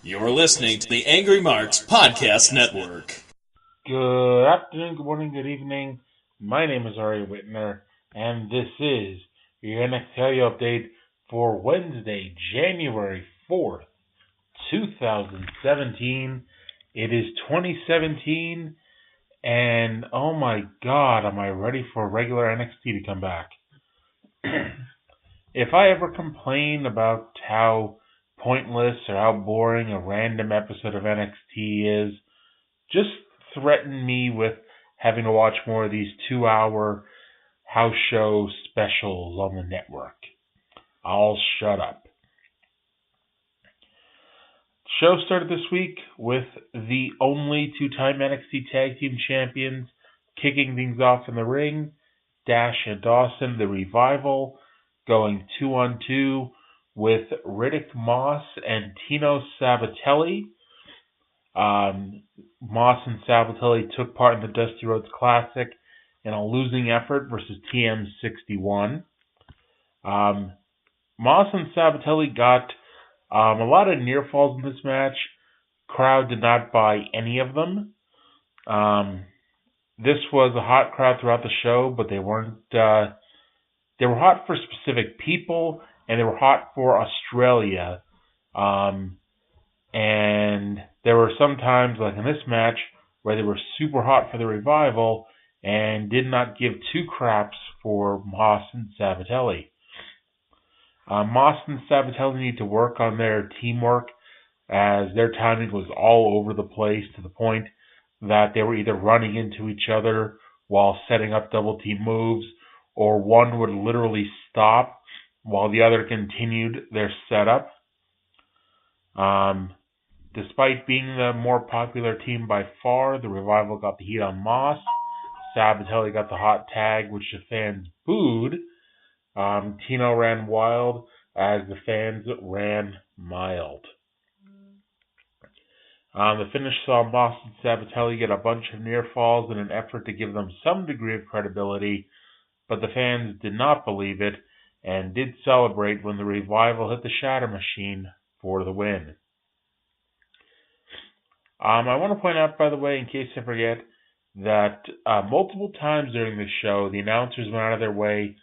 You're listening to the Angry Marks Podcast Network. Good afternoon, good morning, good evening. My name is Arya, and this is your NXT update for Wednesday, January 4th, 2017. It is 2017, and oh my god, am I ready for regular NXT to come back. If I ever complain about how pointless or how boring a random episode of NXT is, just threaten me with having to watch more of these 2-hour house show specials on the network. I'll shut up. Show started this week with the only two-time NXT Tag Team Champions kicking things off in the ring. Dash and Dawson, the Revival, going 2-on-2 with Riddick Moss and Tino Sabatelli. Moss and Sabatelli took part in the Dusty Rhodes Classic in a losing effort versus TM61. Moss and Sabatelli got a lot of near falls in this match. Crowd did not buy any of them. This was a hot crowd throughout the show, but they weren't. They were hot for specific people, and they were hot for Australia. And there were some times, like in this match, where they were super hot for the Revival and did not give two craps for Moss and Sabatelli. Moss and Sabatelli need to work on their teamwork, as their timing was all over the place to the point that they were either running into each other while setting up double team moves, or one would literally stop while the other continued their setup. Despite being the more popular team by far, the Revival got the heat on Moss. Sabatelli got the hot tag, which the fans booed. Tino ran wild as the fans ran mild. The finish saw Moss and Sabatelli get a bunch of near falls in an effort to give them some degree of credibility, but the fans did not believe it and did celebrate when the Revival hit the Shatter Machine for the win. I want to point out, by the way, in case I forget, that multiple times during the show, the announcers went out of their way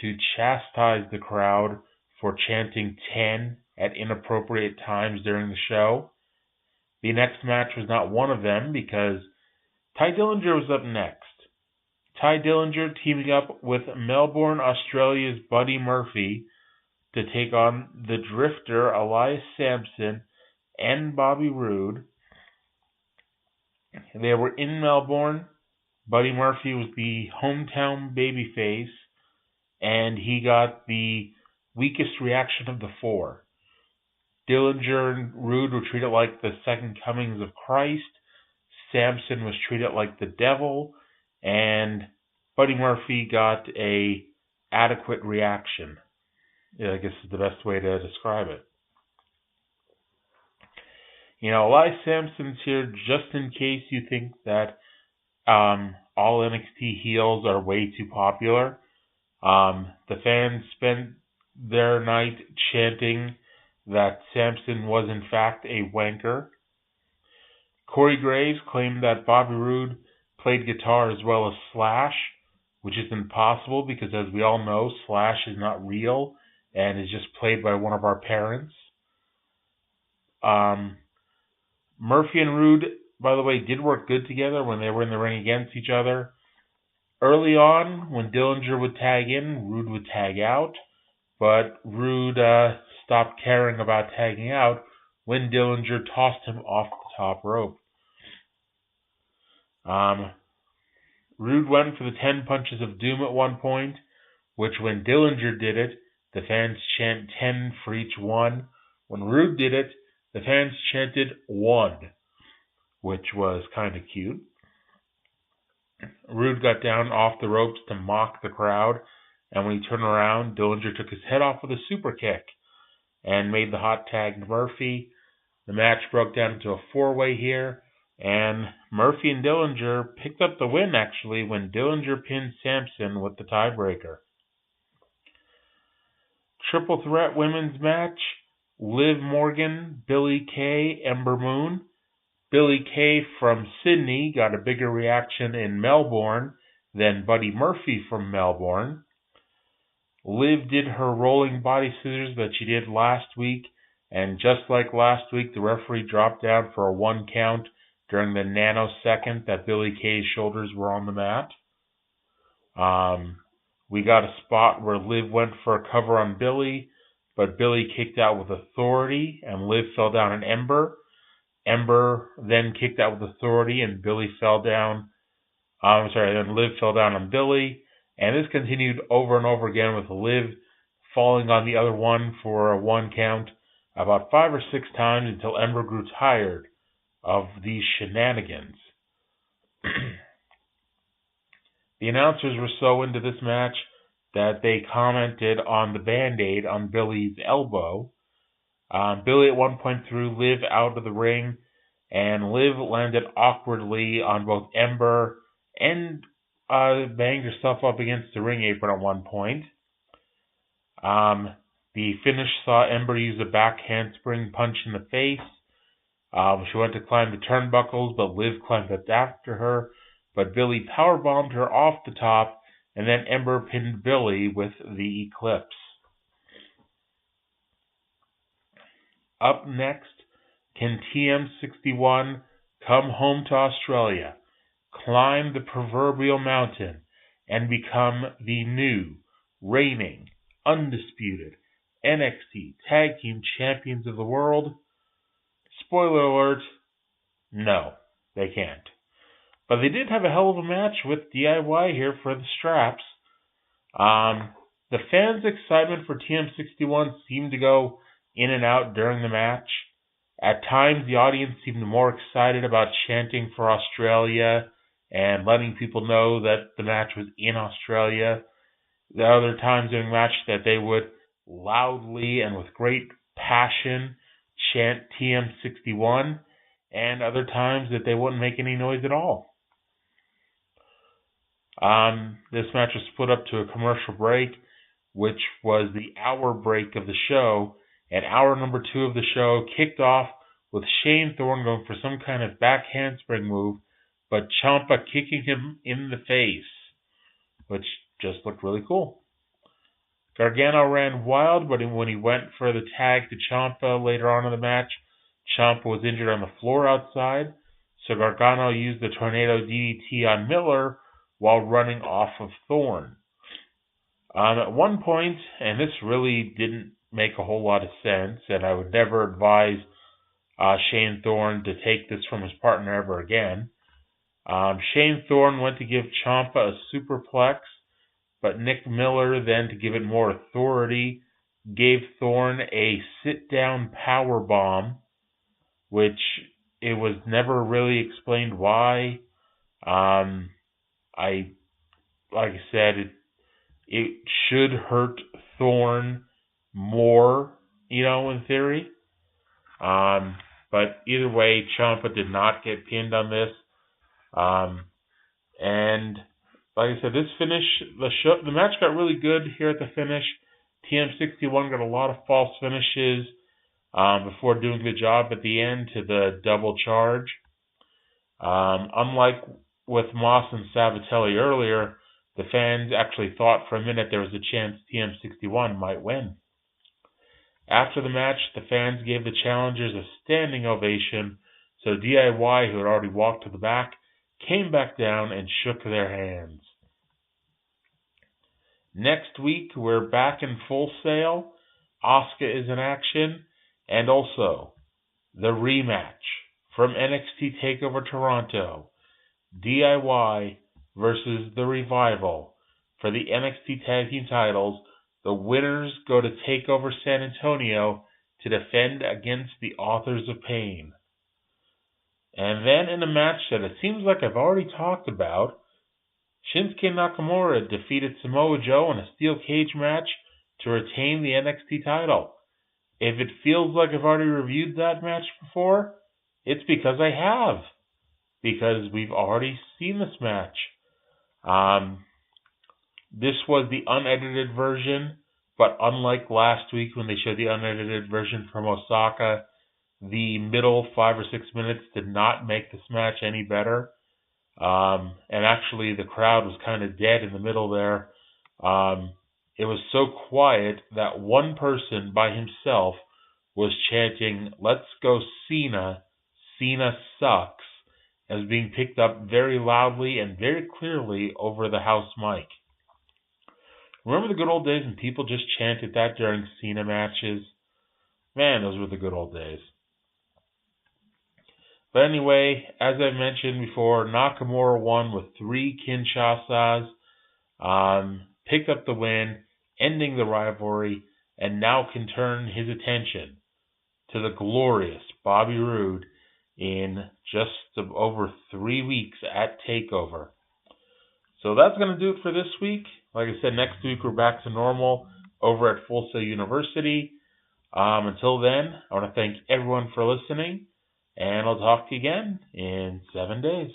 to chastise the crowd for chanting 10 at inappropriate times during the show. The next match was not one of them, because Ty Dillinger was up next. Ty Dillinger teaming up with Melbourne, Australia's Buddy Murphy to take on the Drifter, Elias Sampson, and Bobby Roode. They were in Melbourne. Buddy Murphy was the hometown babyface, and he got the weakest reaction of the four. Dillinger and Roode were treated like the second comings of Christ. Sampson was treated like the devil, and Buddy Murphy got a adequate reaction. I guess is the best way to describe it. Elias Sampson's here just in case you think that all NXT heels are way too popular. The fans spent their night chanting that Sampson was in fact a wanker. Corey Graves claimed that Bobby Roode played guitar as well as Slash, which is impossible because, as we all know, Slash is not real and is just played by one of our parents. Murphy and Roode, by the way, did work good together when they were in the ring against each other. Early on, when Dillinger would tag in, Roode would tag out, but Roode stopped caring about tagging out when Dillinger tossed him off the top rope. Roode went for the 10 punches of doom at one point, which when Dillinger did it, the fans chant 10 for each one. When Roode did it, the fans chanted 1, which was kind of cute. Roode got down off the ropes to mock the crowd, and when he turned around, Dillinger took his head off with a super kick and made the hot tag to Murphy. The match broke down into a 4-way here, and Murphy and Dillinger picked up the win, actually, when Dillinger pinned Sampson with the tiebreaker. Triple threat women's match Liv Morgan, Billie Kay, Ember Moon. Billie Kay from Sydney got a bigger reaction in Melbourne than Buddy Murphy from Melbourne. Liv did her rolling body scissors that she did last week, and just like last week, the referee dropped down for a 1 count during the nanosecond that Billie Kay's shoulders were on the mat. We got a spot where Liv went for a cover on Billie, but Billie kicked out with authority, and Liv fell down on Ember. Ember then kicked out with authority, and Billie fell down. Then Liv fell down on Billie, and this continued over and over again with Liv falling on the other one for a 1 count about 5 or 6 times until Ember grew tired of these shenanigans. The announcers were so into this match that they commented on the Band-Aid on Billie's elbow. Billie at one point threw Liv out of the ring, and Liv landed awkwardly on both Ember and banged herself up against the ring apron at one point. The finish saw Ember use a back handspring punch in the face. She went to climb the turnbuckles, but Liv climbed up after her. But Billie powerbombed her off the top, and then Ember pinned Billie with the Eclipse. Up next, can TM61 come home to Australia, climb the proverbial mountain, and become the new, reigning, undisputed NXT Tag Team Champions of the world? Spoiler alert, no, they can't. But they did have a hell of a match with DIY here for the straps. The fans' excitement for TM61 seemed to go in and out during the match. At times, the audience seemed more excited about chanting for Australia and letting people know that the match was in Australia. There are other times during the match that they would loudly and with great passion chant TM61, and other times that they wouldn't make any noise at all. This match was split up to a commercial break, which was the hour break of the show, and hour number 2 of the show kicked off with Shane Thorne going for some kind of back handspring move, but Ciampa kicking him in the face, which just looked really cool. Gargano ran wild, but when he went for the tag to Ciampa later on in the match, Ciampa was injured on the floor outside, so Gargano used the Tornado DDT on Miller while running off of Thorne. At one point, and this really didn't make a whole lot of sense, and I would never advise Shane Thorne to take this from his partner ever again. Shane Thorne went to give Ciampa a superplex, but Nick Miller then, to give it more authority, gave Thorne a sit-down powerbomb, which it was never really explained why. Like I said, it should hurt Thorne more, in theory. But either way, Ciampa did not get pinned on this. And like I said, this finish, the match got really good here at the finish. TM61 got a lot of false finishes before doing the job at the end to the double charge. Unlike with Moss and Sabatelli earlier, the fans actually thought for a minute there was a chance TM61 might win. After the match, the fans gave the challengers a standing ovation, so DIY, who had already walked to the back, came back down and shook their hands. Next week, we're back in Full Sail. Asuka is in action, and also the rematch from NXT TakeOver Toronto, DIY versus The Revival for the NXT Tag Team titles. The winners go to TakeOver San Antonio to defend against the Authors of Pain. And then in a match that it seems like I've already talked about, Shinsuke Nakamura defeated Samoa Joe in a steel cage match to retain the NXT title. If it feels like I've already reviewed that match before, it's because I have. Because we've already seen this match. This was the unedited version but unlike last week when they showed the unedited version from Osaka, the middle 5 or 6 minutes did not make this match any better. And actually, the crowd was kind of dead in the middle there. It was so quiet that one person by himself was chanting, "Let's go Cena, Cena sucks," as being picked up very loudly and very clearly over the house mic. Remember the good old days when people just chanted that during Cena matches? Man, those were the good old days. But anyway, as I mentioned before, Nakamura won with 3 Kinshasas, picked up the win, ending the rivalry, and now can turn his attention to the glorious Bobby Roode in just over 3 weeks at TakeOver. So that's going to do it for this week. Like I said, next week we're back to normal over at Full Sail University. Until then, I want to thank everyone for listening, and I'll talk to you again in 7 days.